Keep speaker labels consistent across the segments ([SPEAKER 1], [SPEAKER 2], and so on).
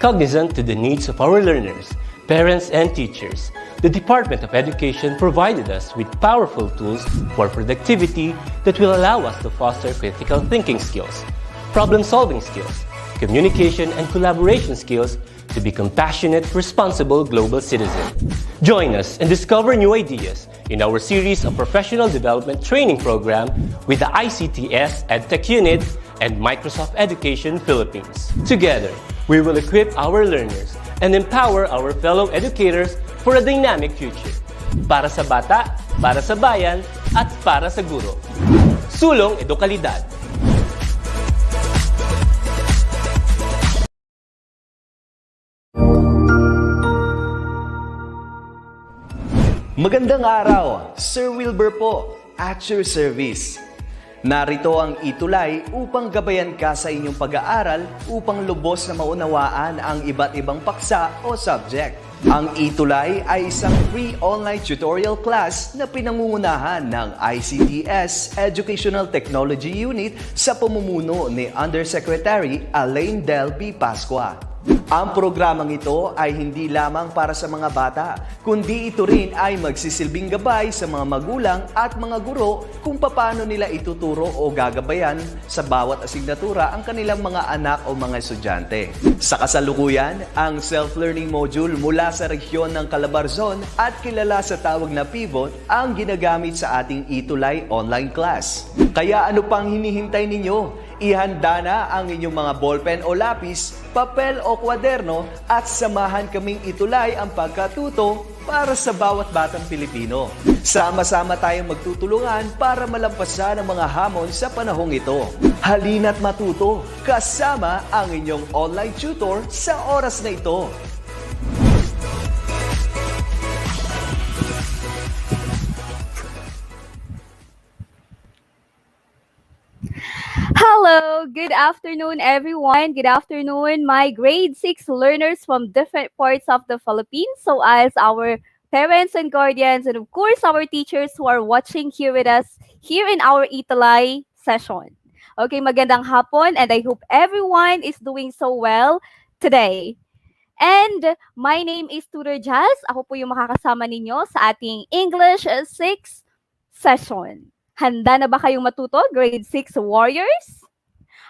[SPEAKER 1] Cognizant to the needs of our learners, parents, and teachers, the Department of Education provided us with powerful tools for productivity that will allow us to foster critical thinking skills, problem-solving skills, communication and collaboration skills to be compassionate, responsible global citizens. Join us and discover new ideas in our series of professional development training program with the ICTS Edtech Unit and Microsoft Education Philippines. Together, we will equip our learners and empower our fellow educators for a dynamic future. Para sa bata, para sa bayan, at para sa guro. Sulong Edukalidad.
[SPEAKER 2] Magandang araw, Sir Wilbur po, at your service. Narito ang ETUlay upang gabayan ka sa inyong pag-aaral upang lubos na maunawaan ang iba't ibang paksa o subject. Ang ETUlay ay isang free online tutorial class na pinangungunahan ng ICTS Educational Technology Unit sa pamumuno ni Undersecretary Elaine Del P. Pascua. Ang programang ito ay hindi lamang para sa mga bata, kundi ito rin ay magsisilbing gabay sa mga magulang at mga guro kung paano nila ituturo o gagabayan sa bawat asignatura ang kanilang mga anak o mga estudyante. Sa kasalukuyan, ang self-learning module mula sa rehiyon ng Calabarzon at kilala sa tawag na pivot ang ginagamit sa ating ETUlay online class. Kaya ano pang hinihintay ninyo? Ihanda na ang inyong mga ballpen o lapis, papel o kwaderno at samahan kaming itulay ang pagkatuto para sa bawat batang Pilipino. Sama-sama tayong magtutulungan para malampasan ang mga hamon sa panahong ito. Halina't matuto kasama ang inyong online tutor sa oras na ito.
[SPEAKER 3] Hello, good afternoon everyone. Good afternoon my grade 6 learners from different parts of the Philippines. So as our parents and guardians and of course our teachers who are watching here with us here in our ETUlay session. Okay, magandang hapon and I hope everyone is doing so well today. And my name is Tutor Jazz. Ako po yung makakasama ninyo sa ating English 6 session. Handa na ba kayong matuto, grade 6 warriors?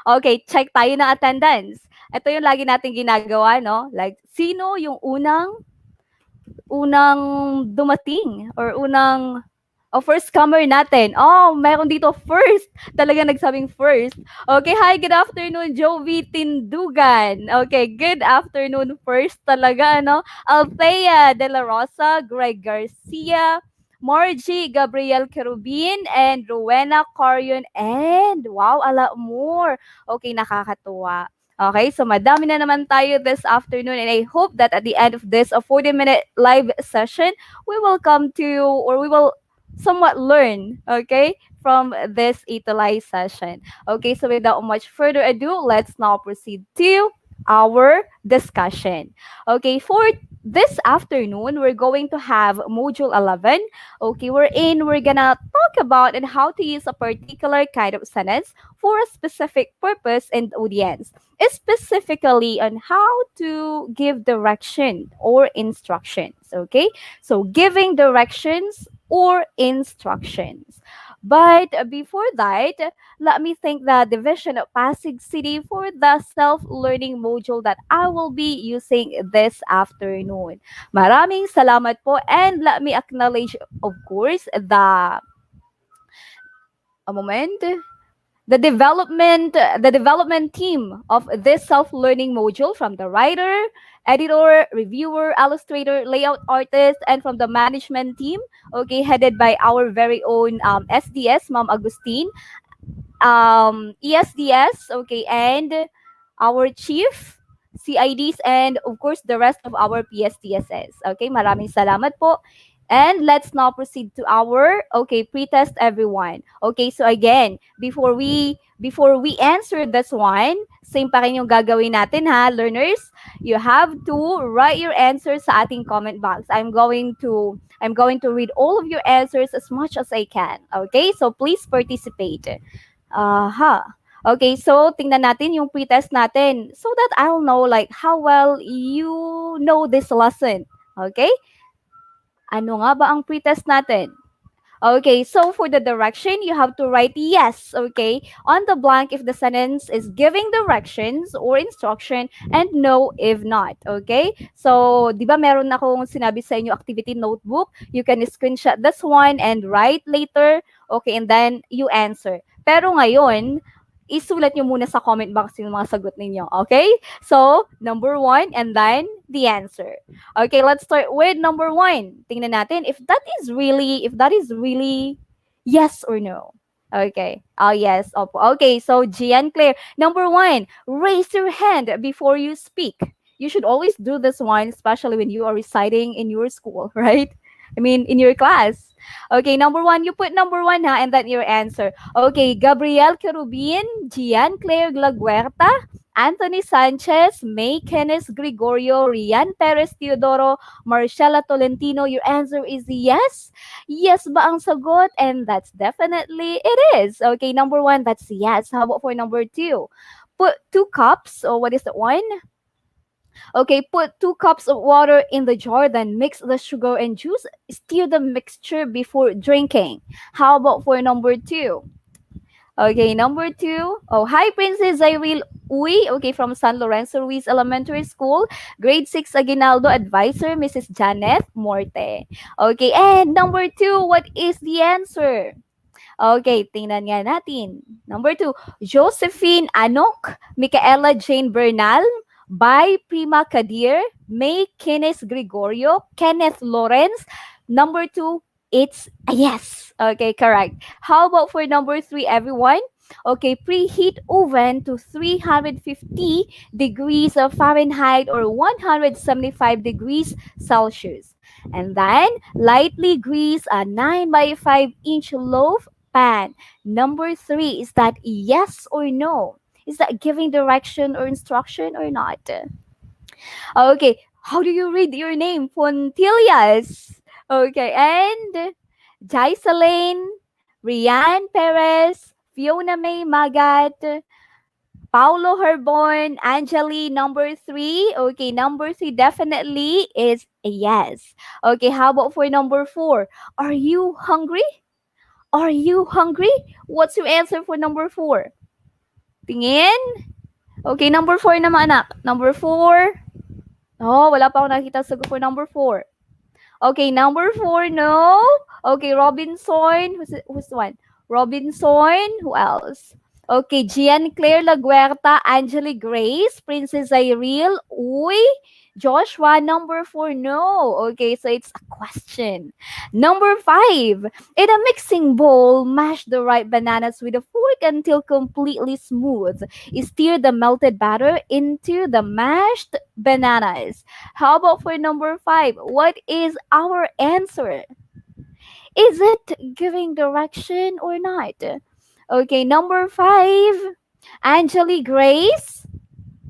[SPEAKER 3] Okay, check tayo ng attendance. Ito yung lagi natin ginagawa, no? Like, sino yung unang dumating or first comer natin? Oh, meron dito first. Talaga nagsabing first. Okay, hi, good afternoon, Jovi Tindugan. Okay, good afternoon first talaga, no? Althea De La Rosa, Greg Garcia, Margie Gabriel Kerubin, and Rowena Corion, and wow, a lot more. Okay, nakakatuwa. Okay, so madami na naman tayo this afternoon and I hope that at the end of this 40-minute live session, we will come to, or we will somewhat learn, okay, from this ETUlay session. Okay, so without much further ado, let's now proceed to our discussion. Okay, for this afternoon, we're going to have Module 11. Okay, we're gonna talk about and how to use a particular kind of sentence for a specific purpose and audience, specifically on how to give direction or instructions. Okay, so giving directions or instructions. But before that, let me thank the Division of Pasig City for the self-learning module that I will be using this afternoon. Maraming salamat po, and let me acknowledge, of course, the development team of this self-learning module, from the writer, editor, reviewer, illustrator, layout artist, and from the management team, okay, headed by our very own SDS, Ma'am Agustin, ESDS, okay, and our chief, CIDs, and of course, the rest of our PSTSS. Okay, maraming salamat po. And let's now proceed to our, okay, pretest everyone. Okay, so again, before we answer this one, same pa rin yung gagawin natin, ha, learners. You have to write your answers sa ating comment box. I'm going to read all of your answers as much as I can. Okay, so please participate. Okay, so tingnan natin yung pretest natin so that I'll know like how well you know this lesson. Okay? Ano nga ba ang pretest natin? Okay, so for the direction, you have to write yes, okay, on the blank if the sentence is giving directions or instruction and no if not, okay? So, di ba meron akong sinabi sa inyo activity notebook? You can screenshot this one and write later, okay, and then you answer. Pero ngayon, isulat nyo muna sa comment box yung mga sagot ninyo, okay? So, number one, and then the answer. Okay, let's start with number one. Tingnan natin if that is really yes or no. Okay. Oh, yes. Opo. Okay, so Gian Claire. Number one, raise your hand before you speak. You should always do this one, especially when you are reciting in your school, right? I mean, in your class. Okay, number one, you put number one, ha, and then your answer. Okay, Gabriel Kerubin, Gian Claire Glaguerta, Anthony Sanchez, May Kenneth Gregorio, Rian Perez Teodoro, Marcela Tolentino. Your answer is yes. Yes ba ang sagot? And that's definitely it is. Okay, number one, that's yes. How about for number two? Put 2 cups, or what is that one? Okay, put 2 cups of water in the jar, then mix the sugar and juice. Stir the mixture before drinking. How about for number two? Okay, number two. Oh, hi, Princess Irene Uy. Okay, from San Lorenzo Ruiz Elementary School. Grade 6 Aguinaldo Advisor, Mrs. Janet Morte. Okay, and number two, what is the answer? Okay, tingnan nga natin. Number two, Josephine Anok, Micaela Jane Bernal, by Prima Kadir, May Kenneth Gregorio, Kenneth Lawrence. Number two, it's a yes. Okay, correct. How about for number three, everyone? Okay, preheat oven to 350 degrees of Fahrenheit or 175 degrees Celsius. And then, lightly grease a 9 by 5-inch loaf pan. Number three, is that yes or no? Is that giving direction or instruction or not? Okay, how do you read your name? Pontilias. Okay, and Jaisalane, Rian Perez, Fiona May Magat, Paulo Herbon, Angeli, number three. Okay, number three definitely is a yes. Okay, how about for number four? Are you hungry? Are you hungry? What's your answer for number four? Tingin? Okay, number four naman, anak. Number four. Oh, wala pa ako nakita sagot for number four. Okay, number four, no. Okay, Robinson. Who's the one? Robinson. Who else? Okay, Gian Claire Laguerta, Angeli Grace, Princess Irene, Uy, Joshua, number four, no. Okay, so it's a question. Number five, in a mixing bowl, mash the ripe bananas with a fork until completely smooth. Stir the melted batter into the mashed bananas. How about for number five? What is our answer? Is it giving direction or not? Okay, number five, Angeli Grace.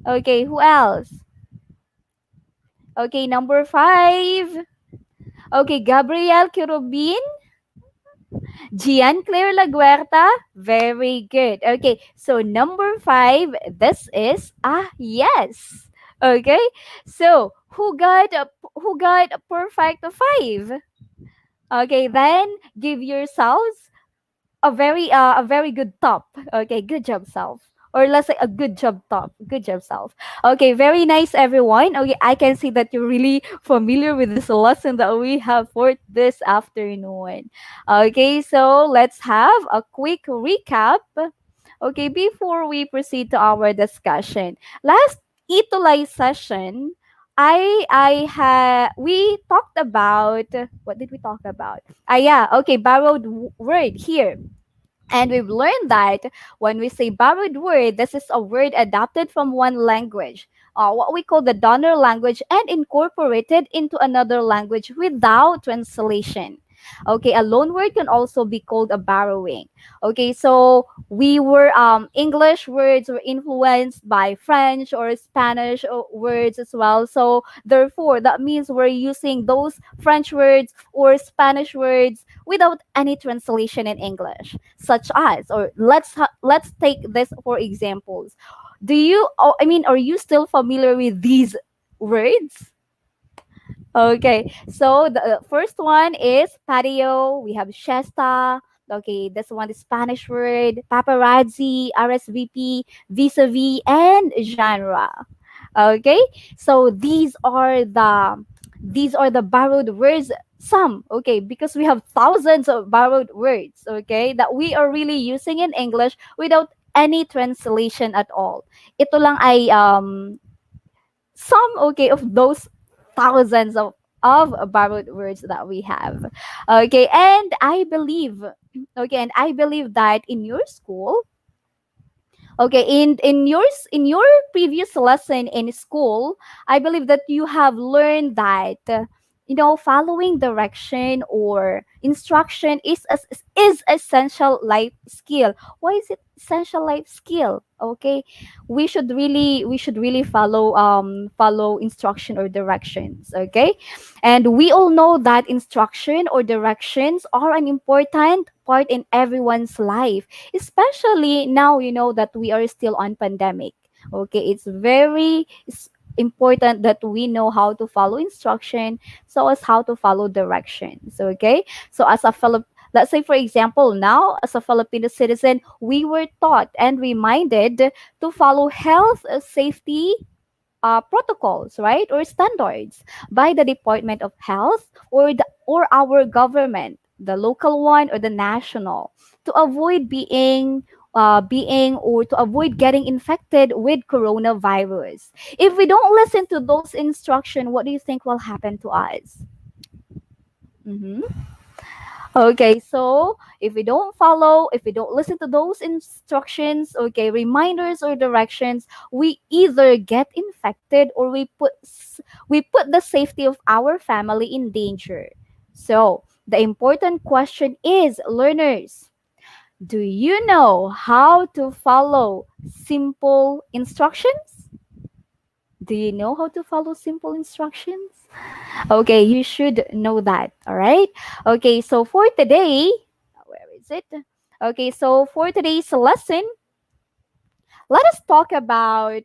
[SPEAKER 3] Okay, who else? Okay, number five. Okay, Gabriel Kirubin. Gian Claire Laguerta. Very good. Okay, so number five, this is a yes. Okay, so who got a perfect five? Okay, then give yourselves a very good top. Okay, good job, self. Or let's say a good job top. Good job, self. Okay, very nice, everyone. Okay, I can see that you're really familiar with this lesson that we have for this afternoon. Okay, so let's have a quick recap. Okay, before we proceed to our discussion. Last ETUlay session, we talked about, what did we talk about? Yeah, okay, borrowed word here. And we've learned that when we say borrowed word, this is a word adapted from one language, what we call the donor language, and incorporated into another language without translation. Okay, a loan word can also be called a borrowing. Okay, so we were English words were influenced by French or Spanish words as well. So therefore, that means we're using those French words or Spanish words without any translation in English, such as, or let's take this for examples. Do you? Oh, I mean, are you still familiar with these words? Okay, so the first one is patio. We have siesta. Okay, this one is Spanish word, paparazzi, RSVP, vis-a-vis, and genre. Okay, so these are the borrowed words. Some, okay, because we have thousands of borrowed words, okay, that we are really using in English without any translation at all. Ito lang ay some, okay, of those thousands of borrowed words that we have. Okay, and I believe, okay, and I believe that in your school, okay, in your previous lesson in school, I believe that you have learned that following direction or instruction is essential life skill. Why is it essential life skill? Okay, we should really follow instruction or directions. Okay, and we all know that instruction or directions are an important part in everyone's life, especially now that we are still on pandemic. Okay, it's very important that we know how to follow instruction, so as how to follow directions. Okay, so as a let's say for example, now as a Filipino citizen, we were taught and reminded to follow health safety protocols, right, or standards by the Department of Health or our government, the local one or the national, to avoid being or to avoid getting infected with coronavirus. If we don't listen to those instructions, what do you think will happen to us? Mm-hmm. Okay, so if we don't listen to those instructions, okay, reminders or directions, we either get infected or we put the safety of our family in danger. So, the important question is, learners, do you know how to follow simple instructions? Do you know how to follow simple instructions? Okay, you should know that. All right. Okay, so for today, where is it? Okay, so for today's lesson, let us talk about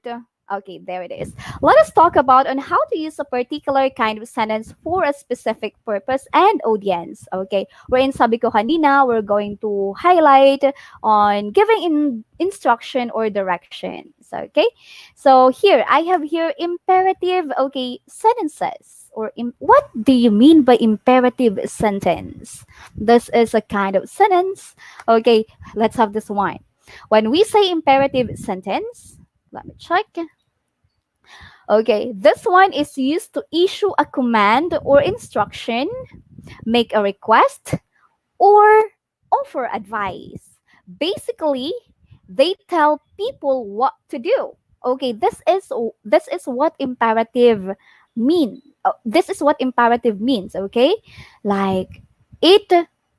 [SPEAKER 3] okay, there it is. Let us talk about on how to use a particular kind of sentence for a specific purpose and audience. Okay, wherein sabi ko kanina, we're going to highlight on giving instruction or directions. Okay, so here I have here imperative, okay, sentences, or what do you mean by imperative sentence? This is a kind of sentence. Okay, let's have this one. When we say imperative sentence, let me check. Okay, this one is used to issue a command or instruction, make a request, or offer advice. Basically, they tell people what to do. Okay, this is what imperative this is what imperative means. Okay, like it.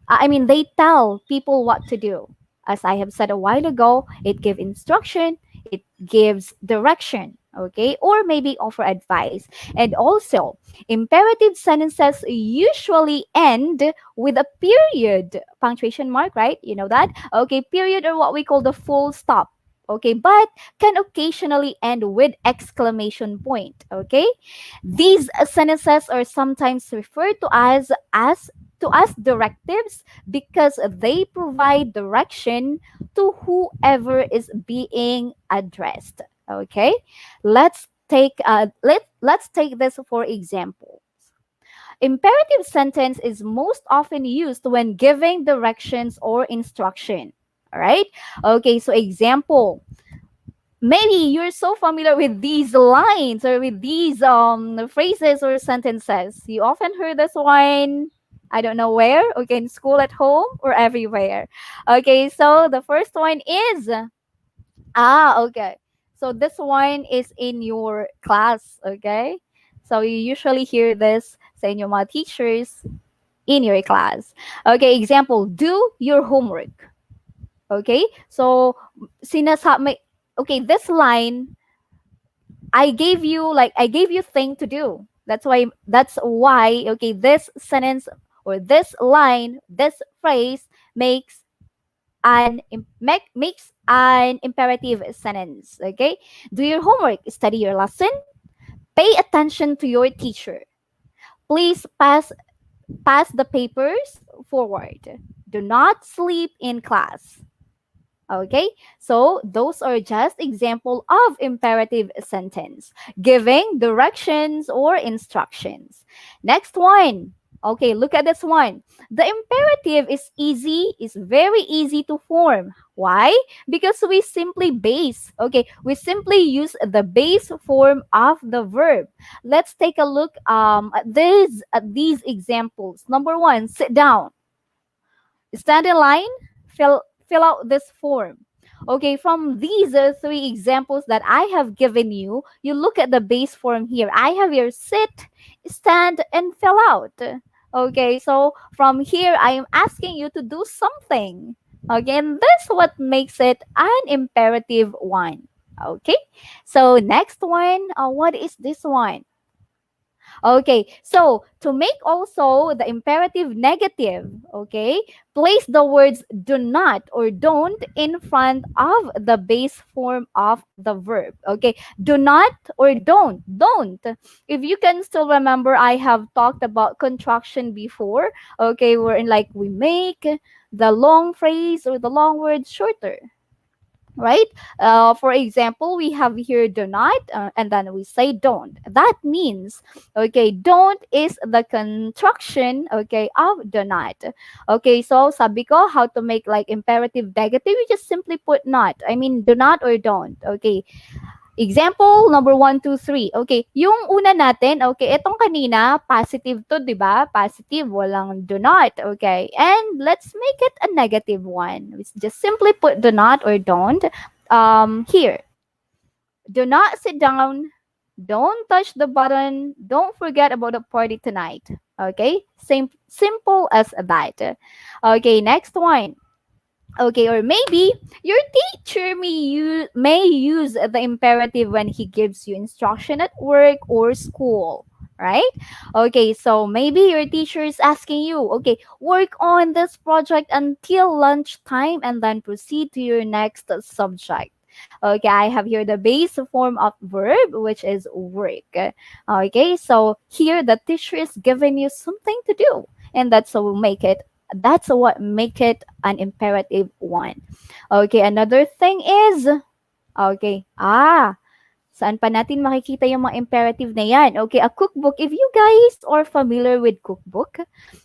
[SPEAKER 3] I mean, they tell people what to do. As I have said a while ago, it gives instruction, it gives direction. Okay, or maybe offer advice. And also, imperative sentences usually end with a period, punctuation mark, right? You know that? Okay, period, or what we call the full stop. Okay, but can occasionally end with exclamation point. Okay, these sentences are sometimes referred to as directives because they provide direction to whoever is being addressed. Okay, let's take this for example. Imperative sentence is most often used when giving directions or instruction. All right. Okay. So example. Maybe you're so familiar with these lines or with these phrases or sentences. You often heard this one. I don't know where. Okay, in school, at home, or everywhere. Okay. So the first one is okay. So this one is in your class, okay? So you usually hear this sa inyong mga teachers. in your class. Okay, example, do your homework. Okay, so sinasabi, okay, this line, I gave you thing to do. That's why okay, this sentence or this line, this phrase makes an imperative sentence. Okay, do your homework, study your lesson, pay attention to your teacher, please pass the papers forward, do not sleep in class. Okay, so those are just example of imperative sentence, giving directions or instructions. Next one. Okay, look at this one. The imperative is very easy to form. Why? Because we simply use the base form of the verb. Let's take a look at these examples. Number one, sit down, stand in line, fill out this form. Okay, from these three examples that I have given you, you look at the base form here. I have here sit, stand, and fill out. Okay, so from here, I am asking you to do something. Okay, and that's what makes it an imperative one. Okay, so next one, what is this one? Okay, so to make also the imperative negative, okay, place the words do not or don't in front of the base form of the verb. Okay, do not or don't. Don't. If you can still remember, I have talked about contraction before. Okay, wherein like we make the long phrase or the long word shorter, right? For example, we have here do not, and then we say don't. That means, okay, don't is the contraction, okay, of do not. Okay, so sabi ko, how to make like imperative negative, you just simply put not. I mean, do not or don't. Okay, example number 1, 2, 3. Okay, yung una natin, okay, itong kanina, positive to, di ba? Positive, walang do not, okay? And let's make it a negative one. We just simply put do not or don't here. Do not sit down. Don't touch the button. Don't forget about the party tonight. Okay, simple as that. Okay, next one. Okay, or maybe your teacher may use the imperative when he gives you instruction at work or school, right? Okay, so maybe your teacher is asking you, okay, work on this project until lunchtime and then proceed to your next subject. Okay, I have here the base form of verb, which is work. Okay, so here the teacher is giving you something to do, and that's what make it an imperative one. Okay, another thing is, okay, saan pa natin makikita yung mga imperative na yan? Okay, a cookbook. If you guys are familiar with cookbook,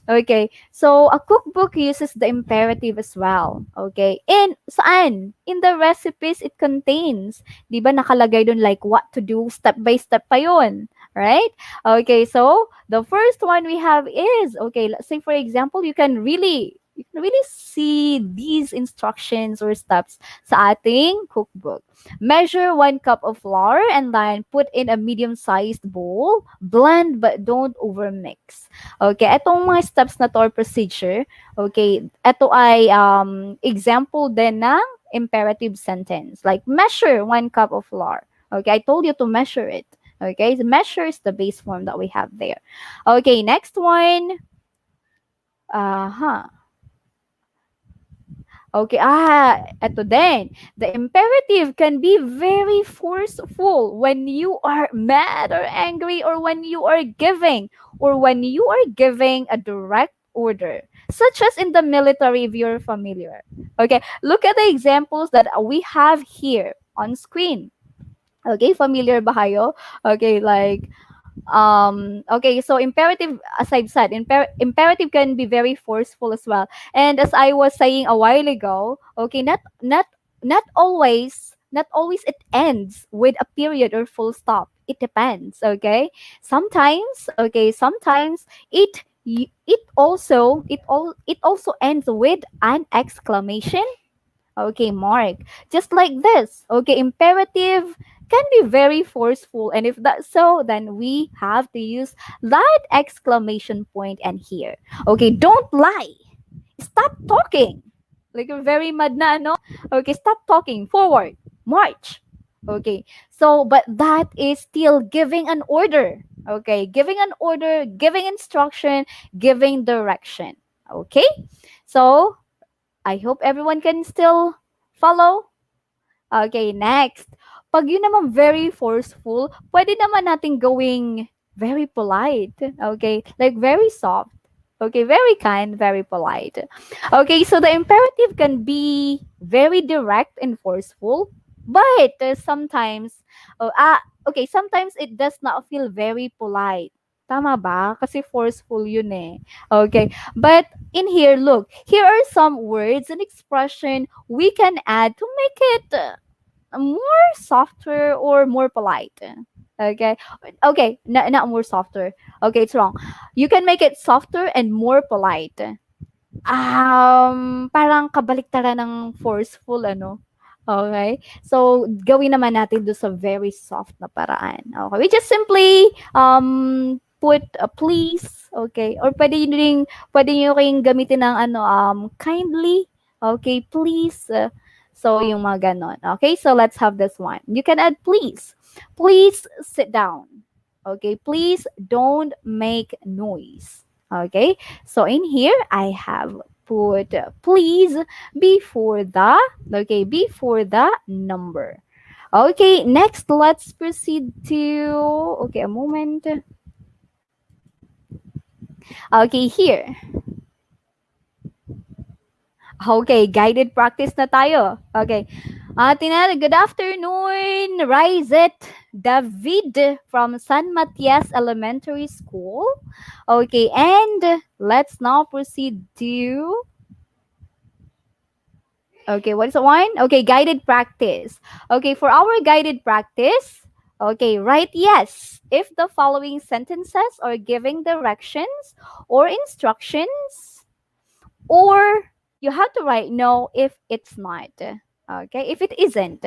[SPEAKER 3] okay, so a cookbook uses the imperative as well. Okay, in saan? In the recipes it contains. Di ba nakalagay dun like what to do, step by step pa yun. Right? Okay, so the first one we have is, okay, let's say for example, you can really see these instructions or steps sa ating cookbook. Measure 1 cup of flour and then put in a medium-sized bowl. Blend but don't overmix. Okay, etong mga steps na to or procedure, okay, ito ay example din ng imperative sentence. Like, measure 1 cup of flour. Okay, I told you to measure it. Okay, the measure is the base form that we have there. Okay, next one. Okay, eto din. The imperative can be very forceful when you are mad or angry or when you are giving a direct order, such as in the military if you're familiar. Okay, look at the examples that we have here on screen. Okay, familiar ba kayo? Okay, like okay, so imperative, as I've said, imperative can be very forceful as well. And as I was saying a while ago, okay, not always it ends with a period or full stop. It depends. Okay, sometimes it also ends with an exclamation, Okay, Mark. Just like this. Okay, imperative can be very forceful. And if that's so, then we have to use that exclamation point and here. Okay, don't lie. Stop talking. Like you're very mad na, no? Okay, stop talking. Forward. March. Okay. So, but that is still giving an order. Okay, giving an order, giving instruction, giving direction. Okay? So, I hope everyone can still follow. Okay, next. Pag yun naman very forceful, pwede naman natin gawing very polite. Okay, like very soft. Okay, very kind, very polite. Okay, so the imperative can be very direct and forceful, but sometimes, okay, sometimes it does not feel very polite. Tama ba? Kasi forceful yun eh. Okay, but in here, look, here are some words and expression we can add to make it more softer or more polite. Okay. Okay, not more softer. Okay, it's wrong. You can make it softer and more polite. Parang kabaliktaran ng forceful, ano? Okay? So, gawin naman natin do sa very soft na paraan. Okay? We just simply put a please, okay? Or pwede nyo ring gamitin ng ano, kindly, okay, please. So, yung mga ganon. Okay? So, let's have this one. You can add please. Please sit down. Okay? Please don't make noise. Okay? So in here, I have put please before the number. Okay, next let's proceed to, okay, a moment. Okay, here. Okay, guided practice na tayo. Okay. Good afternoon, Rizet David from San Matias Elementary School. Okay, and let's now proceed to, okay, what is the one? Okay, guided practice. Okay, for our guided practice, okay, write yes if the following sentences are giving directions or instructions, or you have to write no if it's not. Okay, if it isn't.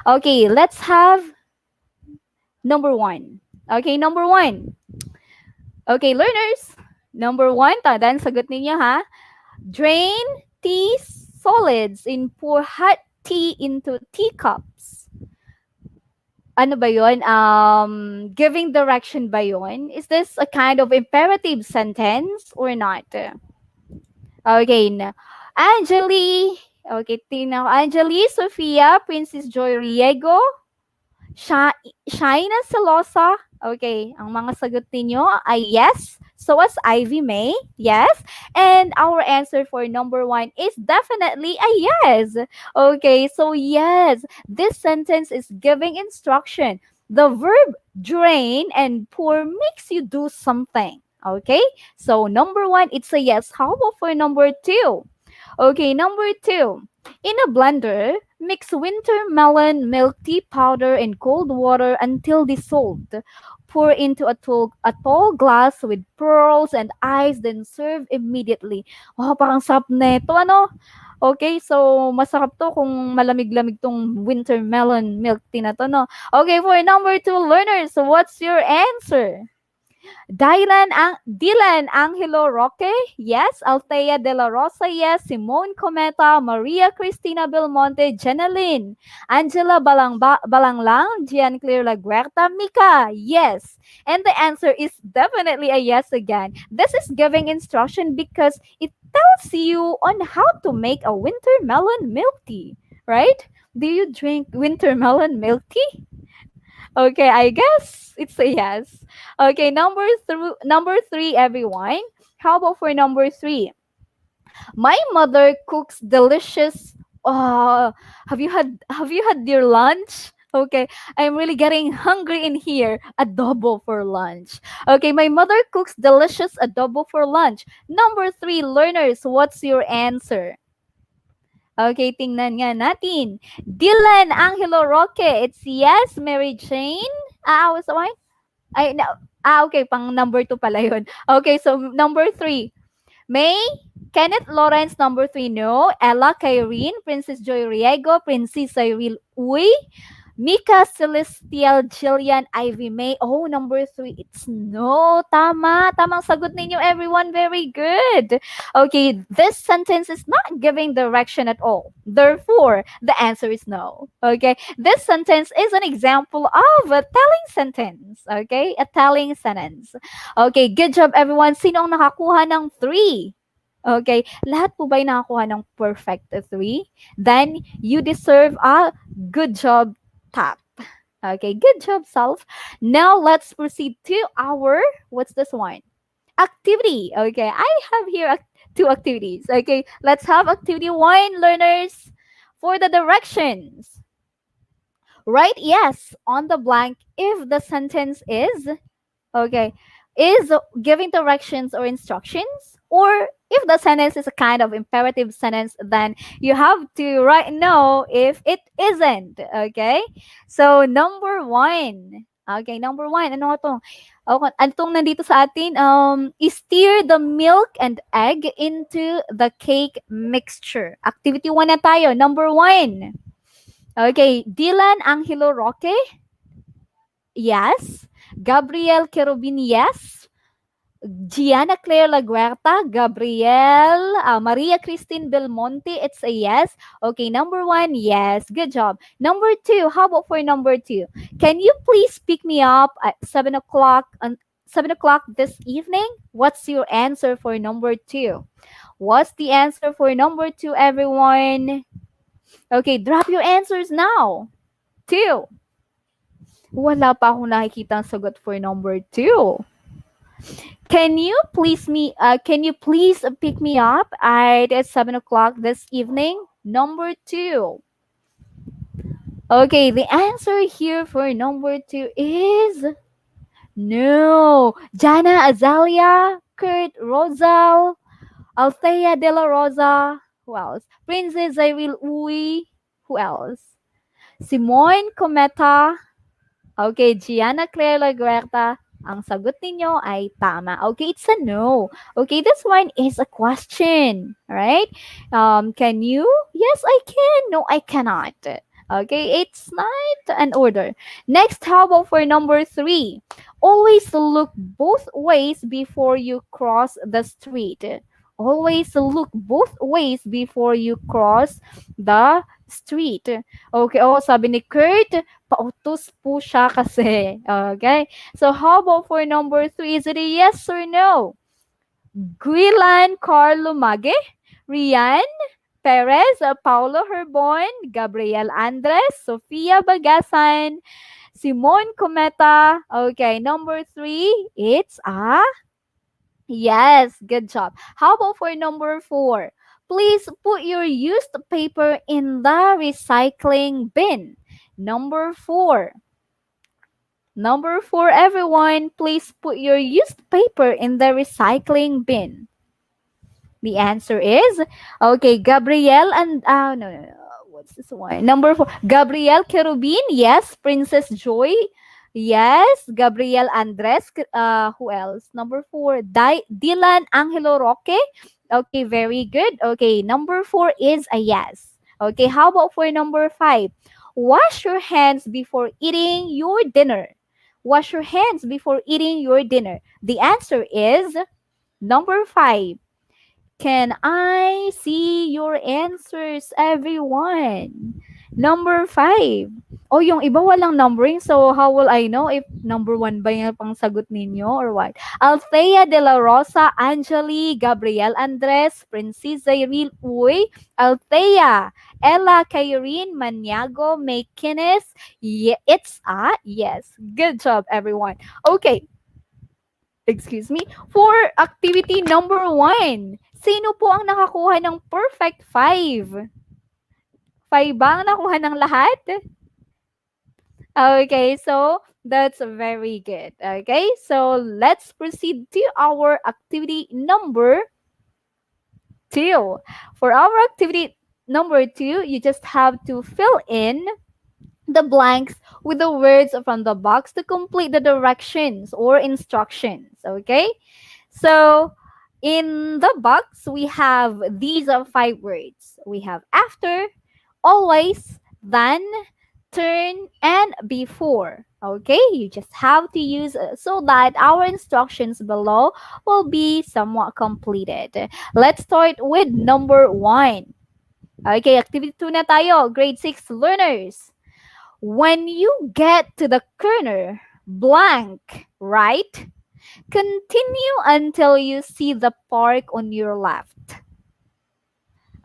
[SPEAKER 3] Okay, let's have number one. Okay, number one. Okay, learners. Number one, tandaan, sagot ninyo ha. Drain tea solids and pour hot tea into teacups. Ano ba yun? Giving direction ba yun? Is this a kind of imperative sentence or not? Okay, Angeli. Okay, tingnan ko. Angeli, Sofia, Princess Joy Riego, Shaina Celosa. Okay, ang mga sagot ninyo ay yes. So as Ivy May, yes. And our answer for number one is definitely a yes. Okay, so yes, this sentence is giving instruction. The verb drain and pour makes you do something. Okay, so number one, it's a yes. How about for number two? Okay, number two. In a blender, mix winter melon, milk tea powder, and cold water until dissolved. Pour into a tall glass with pearls and ice, then serve immediately. Oh, parang sarap neto, ano? Okay, so masarap to kung malamig-lamig tong winter melon milk tea na to, no? Okay, for number two learners, what's your answer? Dylan Angelo Roque, yes. Althea De La Rosa, yes. Simone Cometa, Maria Cristina Belmonte, Jeneline, Angela Balanglang, Gian Claire Laguerta, Mika, yes. And the answer is definitely a yes again. This is giving instruction because it tells you on how to make a winter melon milk tea, right? Do you drink winter melon milk tea? Okay, I guess it's a yes. Okay, number three, everyone. How about for number three? My mother cooks delicious. Have you had your lunch? Okay, I'm really getting hungry in here. Adobo for lunch. Okay, my mother cooks delicious adobo for lunch. Number three, learners, what's your answer? Okay, tingnan nga natin. Dylan Angelo Roque, it's yes. Mary Jane, what's the one? Ay, no. Okay, pang number 2 pala yun. Okay, so number 3. May Kenneth Lawrence, number 3, no. Ella Kyrene, Princess Joy Riego, Princess Cyril Uy, Mika Celestial Jillian Ivy May. Oh, number 3, it's no. Tama. Tamang sagot ninyo, everyone. Very good. Okay, this sentence is not giving direction at all. Therefore, the answer is no. Okay, this sentence is an example of a telling sentence. Okay, a telling sentence. Okay, good job, everyone. Sino ang nakakuha ng 3? Okay, lahat po ba'y nakakuha ng perfect 3? Then, you deserve a good job tap. Okay, good job, self. Now, let's proceed to our, what's this one? Activity. Okay, I have here 2 activities. Okay, let's have activity 1, learners, for the directions. Write yes on the blank if the sentence is, okay, is giving directions or instructions, or if the sentence is a kind of imperative sentence, then you have to write no if it isn't. Okay, so number 1. Okay, number 1, ano to? Okay, antong nandito sa atin, stir the milk and egg into the cake mixture. Activity 1 na tayo. Number 1. Okay, Dylan Angelo Roque, yes. Gabriel Kerubin, yes. Gianna Claire Laguerta, Gabriel, Maria Christine Belmonte, it's a yes. Okay, number 1, yes. Good job. Number 2, how about for number 2? Can you please pick me up at 7 o'clock 7 o'clock this evening? What's your answer for number 2? What's the answer for number 2, everyone? Okay, drop your answers now. 2. Wala pa akong nakikita ang sagot for number 2. Can you please pick me up at 7 o'clock this evening? Number 2. Okay, the answer here for number 2 is no. Jana Azalia, Kurt Rosal, Althea De La Rosa, who else? Princess Cyril Uy, who else? Simone Cometa, okay, Gianna Claire Laguerta, ang sagot ninyo ay tama. Okay, it's a no. Okay, this one is a question. Alright? Can you? Yes, I can. No, I cannot. Okay, it's not an order. Next, how about for number 3? Always look both ways before you cross the street. Always look both ways before you cross the street. Okay, oh, sabi ni Kurt, pautos po siya kasi. Okay, so how about for number 3? Is it a yes or no? Guilan Carlo Mage, Rian Perez, Paulo Herbon, Gabriel Andres, Sofia Bagasan, Simon Cometa. Okay, number 3, it's a yes, good job. How about for number 4? Please put your used paper in the recycling bin. Number 4. Number 4, everyone, please put your used paper in the recycling bin. The answer is, okay, Gabriel and, no. What's this one? Number 4, Gabriel Kerubin, yes. Princess Joy, yes. Gabriel Andres, who else? Number 4, Dylan Angelo Roque. Okay, very good. Okay, number 4 is a yes. Okay, how about for number 5? Wash your hands before eating your dinner. Wash your hands before eating your dinner. The answer is number 5. Can I see your answers, everyone? Number 5. Oh, yung iba walang numbering, so how will I know if number 1 ba yung pang sagot ninyo or what? Althea De La Rosa, Angeli, Gabriel Andres, Princess Cyril Uy, Althea, Ella Kyrene, Maniago, May Kines. Yeah, it's a yes. Good job, everyone. Okay. Excuse me. For activity number 1, sino po ang nakakuha ng perfect 5? 5 ba ang nakuha ng lahat? Okay, so that's very good. Okay, so let's proceed to our activity number 2. For our activity number 2, you just have to fill in the blanks with the words from the box to complete the directions or instructions. Okay, so In the box, we have these are 5 words. We have after, always, then, turn, and before. Okay, you just have to use so that our instructions below will be somewhat completed. Let's start with number 1. Okay, activity 2 na tayo, grade 6 learners. When you get to the corner, blank, right? Continue until you see the park on your left.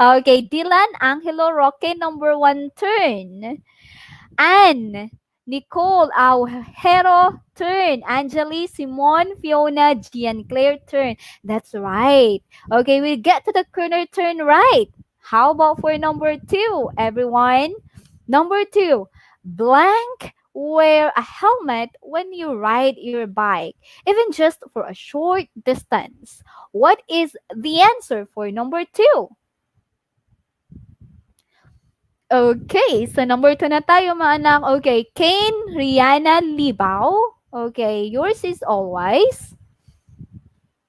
[SPEAKER 3] Okay, Dylan, Angelo, Roque, number 1, turn. Anne, Nicole, Aujero, turn. Angeli, Simon, Fiona, Gian, Claire, turn. That's right. Okay, we get to the corner, turn right. How about for number 2, everyone? Number 2, blank, wear a helmet when you ride your bike, even just for a short distance. What is the answer for number 2? Okay, so number 2 na tayo mga anak. Okay, Kane, Rihanna, Libaw. Okay, yours is always.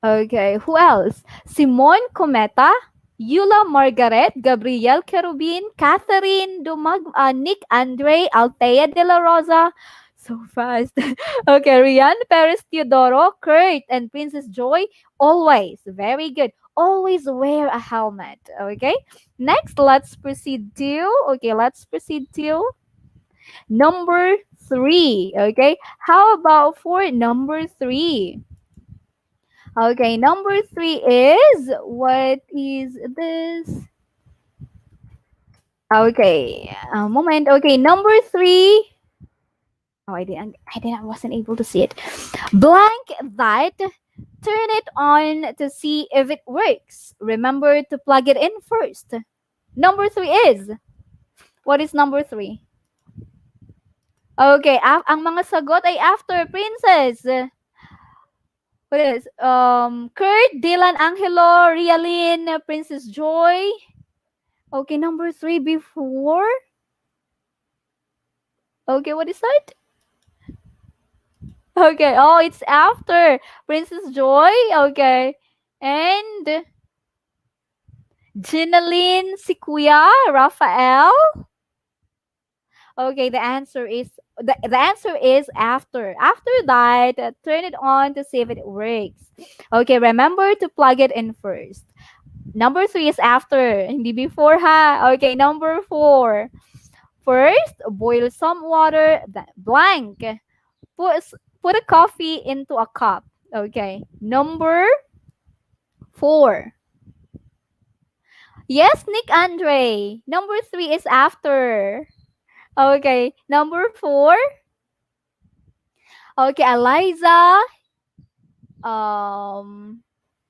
[SPEAKER 3] Okay, who else? Simon Cometa, Yula Margaret, Gabriel Kerubin, Catherine Dumag, Nick Andre, Altea de la Rosa. So fast. Okay, Rian Perez Teodoro, Kurt, and Princess Joy. Always. Very good. Always wear a helmet. Okay. Next, let's proceed to. Okay, let's proceed to number 3. Okay. How about for number 3? Okay, number 3 is, what is this? Okay, a moment. Okay, number 3. Oh, I wasn't able to see it. Blank that, turn it on to see if it works. Remember to plug it in first. Number 3 is, what is number 3? Okay, ang mga sagot ay after, Princess. What is Kurt, Dylan, Angelo, Rialyn, Princess Joy. Okay, number 3 before. Okay, what is that? Okay, oh, it's after Princess Joy. Okay, and Ginaline, si Kuya, Rafael. Okay, the answer is after. After that, turn it on to see if it works. Okay, remember to plug it in first. Number 3 is after, hindi before ha. Okay, number 4. First, boil some water, blank. Put a coffee into a cup. Okay, number 4. Yes, Nick Andre. Number 3 is after. Okay, number 4. Okay, Eliza.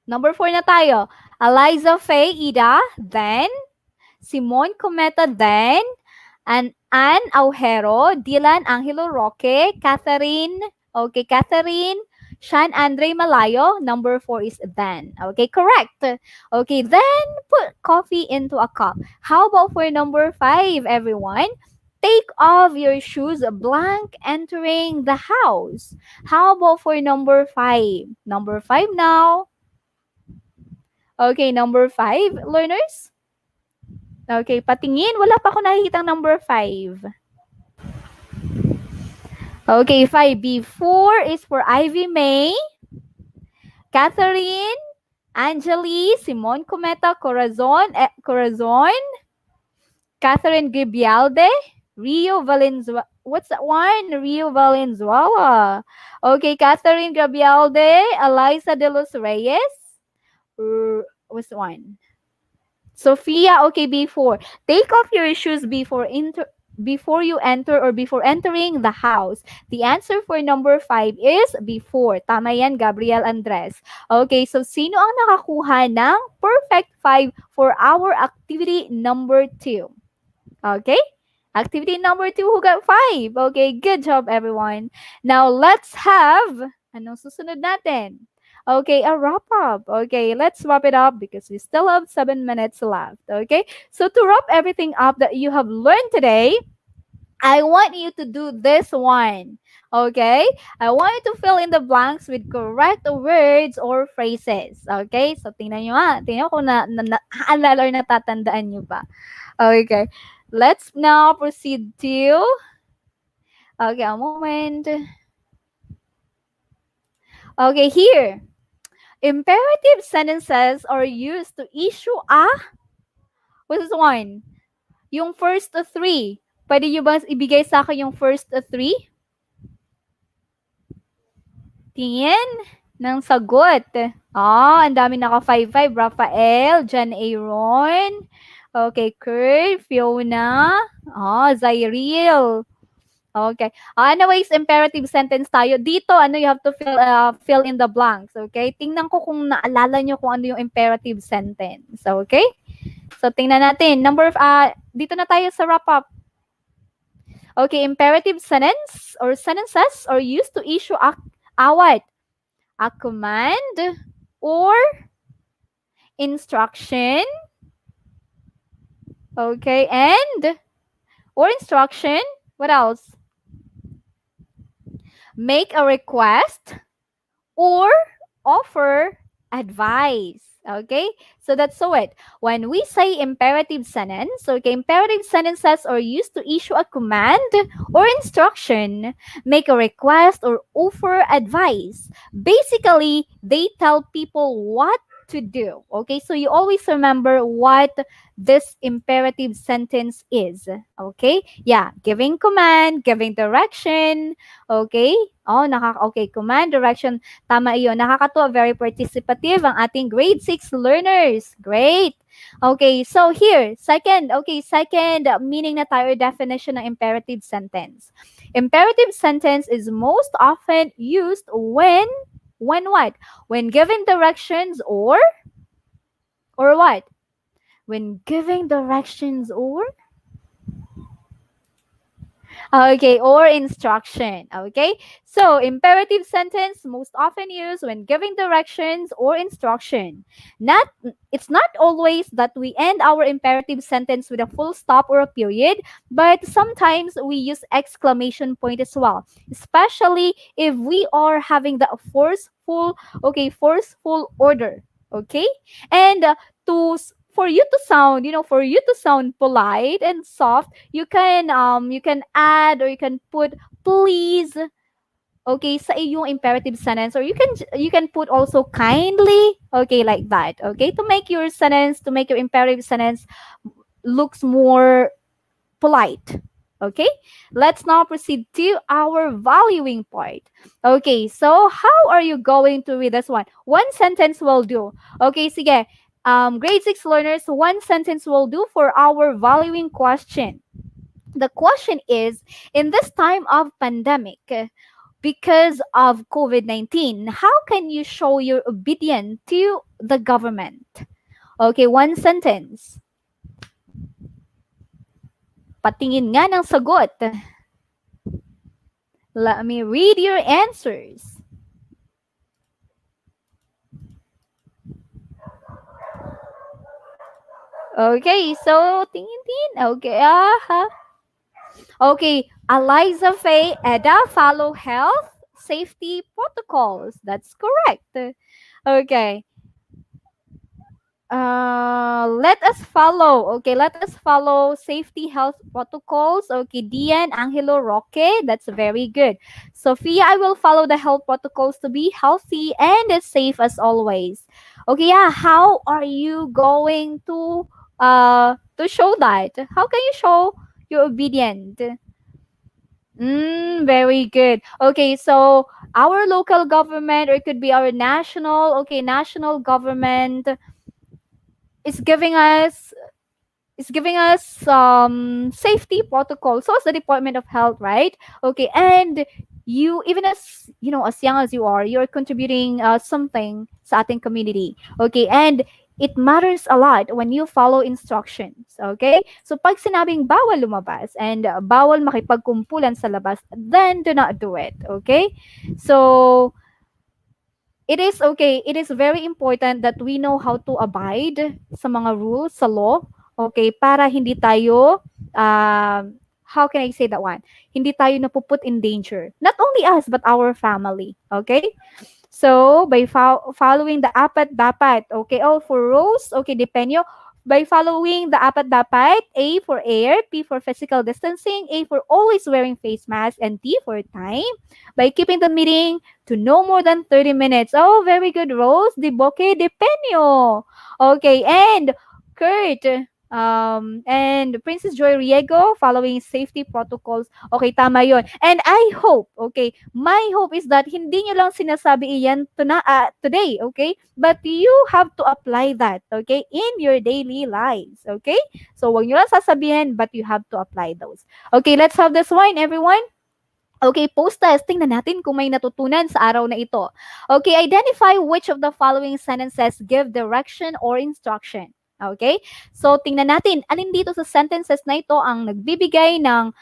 [SPEAKER 3] Number 4 na tayo. Eliza Faye Ida, then Simon Cometa, then and Anne Aujero, Dylan Angelo Roque, Catherine, okay, Catherine, Shan Andre Malayo, number 4 is then. Okay, correct. Okay, then put coffee into a cup. How about for number 5, everyone? Take off your shoes, blank, entering the house. How about for number 5? Number 5 now. Okay, number 5, learners. Okay, patingin. Wala pa ako nakikita number 5. Okay, 5. Before is for Ivy May, Catherine, Angeli, Simon Cometa, Corazon, Catherine Gribialde, Rio Valenzuela. What's that one? Rio Valenzuela. Okay, Catherine Gribialde, Eliza de los Reyes. What's the one? Sophia, okay, before. Take off your shoes before you enter or before entering the house. The answer for number 5 is before. Tama yan, Gabriel Andres. Okay, so sino ang nakakuha ng perfect 5 for our activity number 2? Okay? Activity number 2, who got 5? Okay, good job, everyone. Now, let's have, anong susunod natin? Okay, a wrap up. Okay, let's wrap it up because we still have 7 minutes left. Okay, so to wrap everything up that you have learned today, I want you to do this one. Okay? I want you to fill in the blanks with correct words or phrases. Okay? So, tingnan nyo ha. Tingnan nyo kung naalala or natatandaan nyo ba. Okay. Let's now proceed to... Okay, a moment. Okay, here. Imperative sentences are used to issue a... What's this one? Yung first three. Pwede nyo ba ibigay sa akin yung first three? Tingin ng sagot. Ang dami naka 5-5. Rafael, John Aaron. Okay, Kurt, Fiona. Zyril. Okay. Anyways, imperative sentence tayo. Dito, you have to fill in the blanks. Okay? Tingnan ko kung naalala nyo kung ano yung imperative sentence. Okay? So, tingnan natin. Dito na tayo sa wrap-up. Okay, imperative sentence or sentences are used to issue a what? A command or instruction. Okay, and or instruction. What else? Make a request or offer advice. Okay, so that's it. When we say imperative sentence, okay, imperative sentences are used to issue a command or instruction, make a request, or offer advice. Basically, they tell people what to do. Okay, so you always remember what this imperative sentence is. Okay, yeah, giving command, giving direction. Okay, okay, command, direction. Tama iyon. Nakakatuwa, very participative ang ating grade 6 learners. Great. Okay, so here, second meaning na tayo, definition ng imperative sentence. Imperative sentence is most often used when what? When giving directions or what? When giving directions or okay, or instruction. Okay, so imperative sentence most often used when giving directions or instruction. It's not always that we end our imperative sentence with a full stop or a period, but sometimes we use exclamation point as well, especially if we are having the forceful order. Okay, and for you to sound polite and soft, you can add or you can put please, okay, sa iyong imperative sentence, or you can put also kindly, okay, like that, okay, to make your imperative sentence looks more polite. Okay, let's now proceed to our valuing part. Okay, so how are you going to read this one? One sentence will do. Okay, sige. Grade 6 learners, one sentence will do for our valuing question. The question is, in this time of pandemic, because of COVID-19, how can you show your obedience to the government? Okay, one sentence. Patingin nga ng sagot. Let me read your answers. Okay, so tingin. Okay, Okay, Eliza Faye, Eda, follow health safety protocols. That's correct. Okay. Let us follow safety health protocols. Okay, Dian, Angelo, Roque, that's very good. Sophia, I will follow the health protocols to be healthy and as safe as always. Okay, yeah, how are you going to show that? How can you show you're obedient? Very good. Okay, so our local government, or it could be our national government, is giving us safety protocols. So is the Department of Health, right? Okay, and you, even as young as you're contributing something sa ating community. Okay, and it matters a lot when you follow instructions. Okay, so pag sinabing bawal lumabas and bawal makipagkumpulan sa labas, then do not do it. Okay, so it is very important that we know how to abide sa mga rules, sa law, okay, para hindi tayo how can I say that one? Hindi tayo napuput in danger. Not only us, but our family. Okay? So, by following the apat dapat. Okay? Oh, for Rose, okay, depenyo. By following the apat dapat, A for air, P for physical distancing, A for always wearing face mask, and T for time. By keeping the meeting to no more than 30 minutes. Oh, very good, Rose. Di boke, depenyo. Okay, and Kurt, and Princess Joy Riego, following safety protocols. Okay, tama yon. And I hope, okay, my hope is that hindi nyo lang sinasabi iyan today, okay? But you have to apply that, okay, in your daily lives, okay? So, wag nyo lang sasabihin, but you have to apply those. Okay, let's have this one, everyone. Okay, post-test. Tingnan natin kung may natutunan sa araw na ito. Okay, identify which of the following sentences give direction or instruction. Okay? So, tingnan natin, alin dito sa sentences na ito ang nagbibigay ng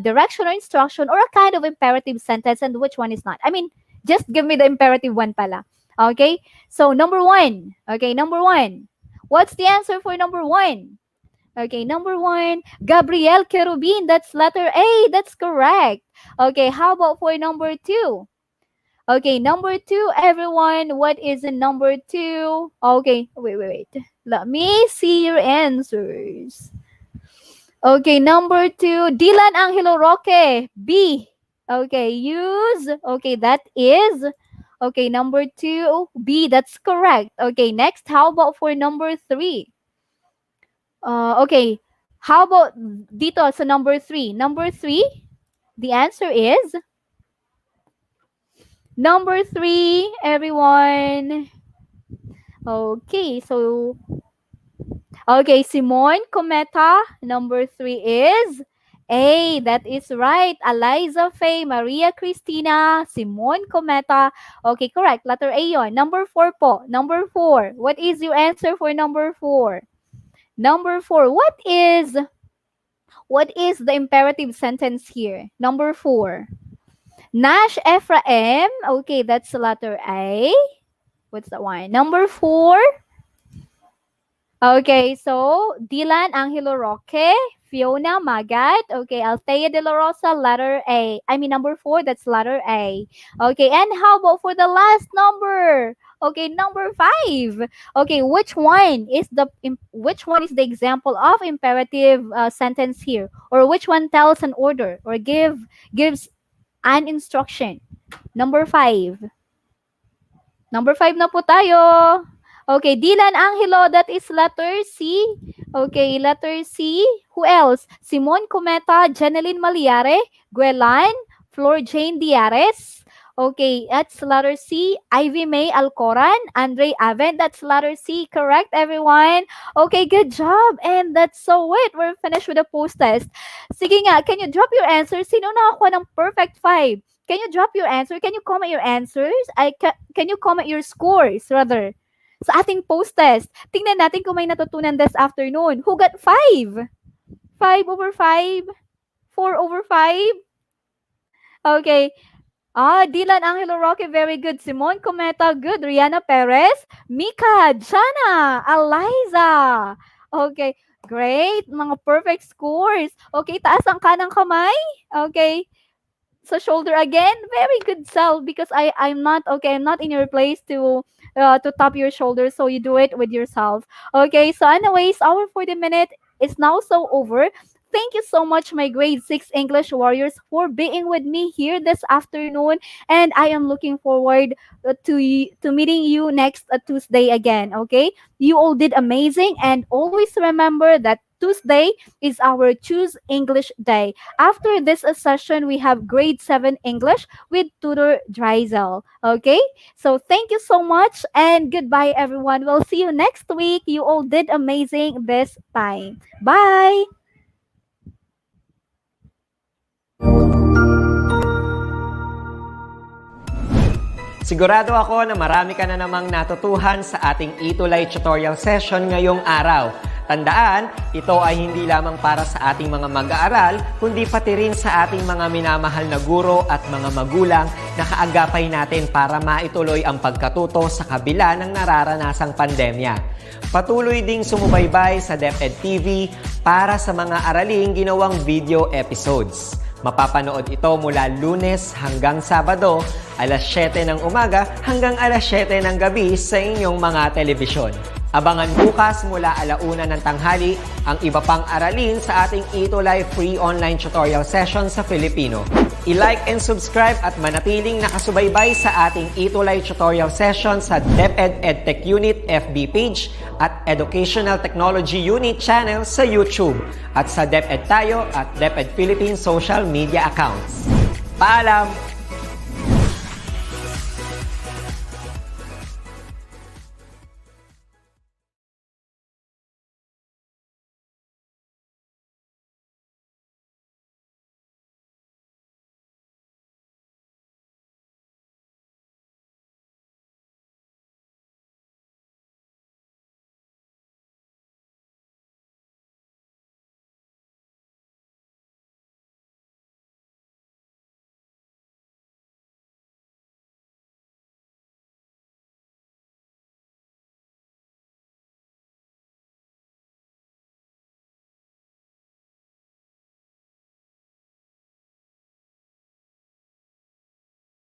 [SPEAKER 3] direction or instruction or a kind of imperative sentence and which one is not. I mean, just give me the imperative one pala. Okay? So, number 1. Okay, number 1. What's the answer for number 1? Okay, number 1, Gabriel Kerubin. That's letter A. That's correct. Okay, how about for number 2? Okay, number 2, everyone. What is in number 2? Okay, wait. Let me see your answers. Okay, number 2, Dylan Angelo Roque. B. Okay, use. Okay, that is. Okay, number 2, B. That's correct. Okay, next, how about for number 3? Okay, how about dito sa number 3? Number 3, the answer is number 3, everyone. Okay, so okay, Simon Cometa, number 3 is A. That is right. Eliza Faye, Maria Cristina, Simon Cometa. Okay, correct. Letter A yon. Number 4 po. Number 4. What is your answer for number 4? Number 4. What is the imperative sentence here? Number 4. Nash Ephraim. Okay, that's the letter A. What's that one? Number 4. Okay, so Dylan Angelo Roque, Fiona Magat. Okay, Althea De La Rosa, letter A. I mean, number 4, that's letter A. Okay, and how about for the last number? Okay, number 5. Okay, which one is the example of imperative sentence here, or which one tells an order or gives an instruction? Number 5. Number 5 na po tayo. Okay, Dylan Angelo, that is letter C. Okay, letter C. Who else? Simon Cometa, Janeline Maliare, Guelan, Flor Jane Diares. Okay, that's letter C. Ivy May Alcoran, Andre Avent, that's letter C. Correct, everyone? Okay, good job. And that's so it. We're finished with the post-test. Sige nga, can you drop your answers? Sino nakakuha ng perfect 5? Can you drop your answer? Can you comment your answers? Can you comment your scores, rather? Sa ating post-test, tingnan natin kung may natutunan this afternoon. Who got 5? 5 over 5? 4 over 5? Okay. Dylan Angelo Roque, very good. Simon Cometa, good. Rihanna Perez, Mika, Jana, Eliza. Okay, great. Mga perfect scores. Okay, taas ang kanang kamay. Okay. So shoulder again, very good, Sal, because I'm not in your place to tap your shoulder, so you do it with yourself. Okay, so anyways, our 40-minute is now so over. Thank you so much, my grade 6 English warriors, for being with me here this afternoon, and I am looking forward to meeting you next Tuesday again. Okay, you all did amazing, and always remember that Tuesday is our Choose English Day. After this session, we have grade 7 English with tutor Dryzel. Okay? So thank you so much and goodbye, everyone. We'll see you next week. You all did amazing this time. Bye!
[SPEAKER 4] Sigurado ako na marami ka na namang natutuhan sa ating ETUlay tutorial session ngayong araw. Tandaan, ito ay hindi lamang para sa ating mga mag-aaral, kundi pati rin sa ating mga minamahal na guro at mga magulang na kaagapay natin para maituloy ang pagkatuto sa kabila ng nararanasang pandemya. Patuloy ding sumubaybay sa DepEd TV para sa mga araling ginawang video episodes. Mapapanood ito mula Lunes hanggang Sabado, alas 7 ng umaga hanggang alas 7 ng gabi sa inyong mga telebisyon. Abangan bukas mula 1:00 ng tanghali ang iba pang aralin sa ating ETUlay free online tutorial session sa Filipino. I-like and subscribe at manatiling nakasubaybay sa ating ETUlay tutorial session sa DepEd Edtech Unit FB page at Educational Technology Unit channel sa YouTube at sa DepEd Tayo at DepEd Philippines social media accounts. Paalam!